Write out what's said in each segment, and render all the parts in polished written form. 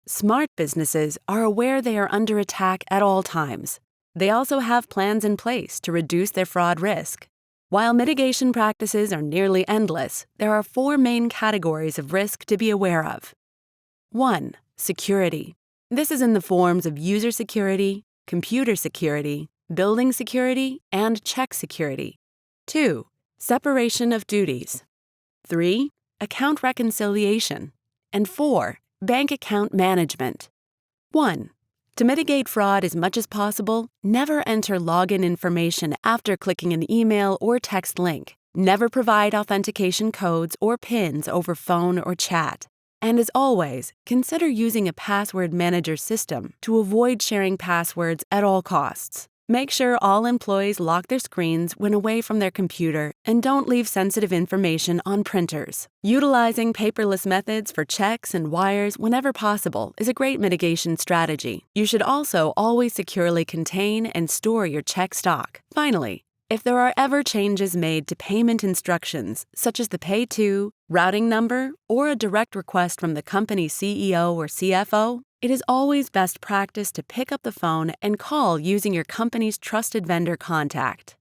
Smart businesses are aware they are under attack at all times. They also have plans in place to reduce their fraud risk. While mitigation practices are nearly endless, there are 4 main categories of risk to be aware of. 1. Security. This is in the forms of user security, computer security, building security, and check security. 2. Separation of duties. 3. Account reconciliation. And 4. Bank account management. 1. To mitigate fraud as much as possible, never enter login information after clicking an email or text link. Never provide authentication codes or PINs over phone or chat. And as always, consider using a password manager system to avoid sharing passwords at all costs. Make sure all employees lock their screens when away from their computer and don't leave sensitive information on printers. Utilizing paperless methods for checks and wires whenever possible is a great mitigation strategy. You should also always securely contain and store your check stock. Finally, if there are ever changes made to payment instructions, such as the Pay To, routing number, or a direct request from the company's CEO or CFO, it is always best practice to pick up the phone and call using your company's trusted vendor contact.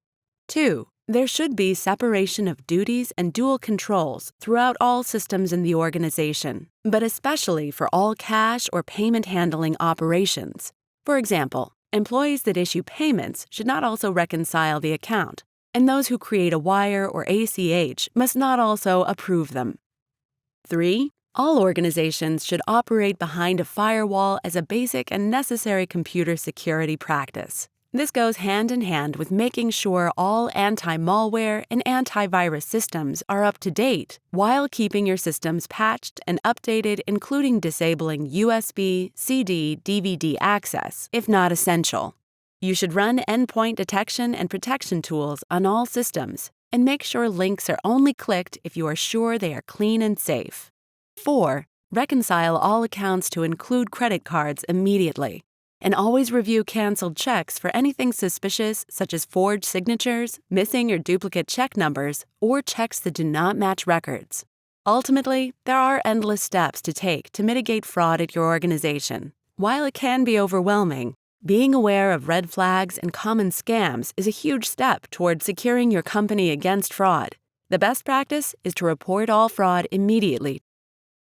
2. There should be separation of duties and dual controls throughout all systems in the organization, but especially for all cash or payment handling operations. For example, employees that issue payments should not also reconcile the account, and those who create a wire or ACH must not also approve them. 3. All organizations should operate behind a firewall as a basic and necessary computer security practice. This goes hand in hand with making sure all anti-malware and antivirus systems are up to date while keeping your systems patched and updated, including disabling USB, CD, DVD access, if not essential. You should run endpoint detection and protection tools on all systems and make sure links are only clicked if you are sure they are clean and safe. 4. Reconcile all accounts to include credit cards immediately. And always review canceled checks for anything suspicious, such as forged signatures, missing or duplicate check numbers, or checks that do not match records. Ultimately, there are endless steps to take to mitigate fraud at your organization. While it can be overwhelming, being aware of red flags and common scams is a huge step toward securing your company against fraud. The best practice is to report all fraud immediately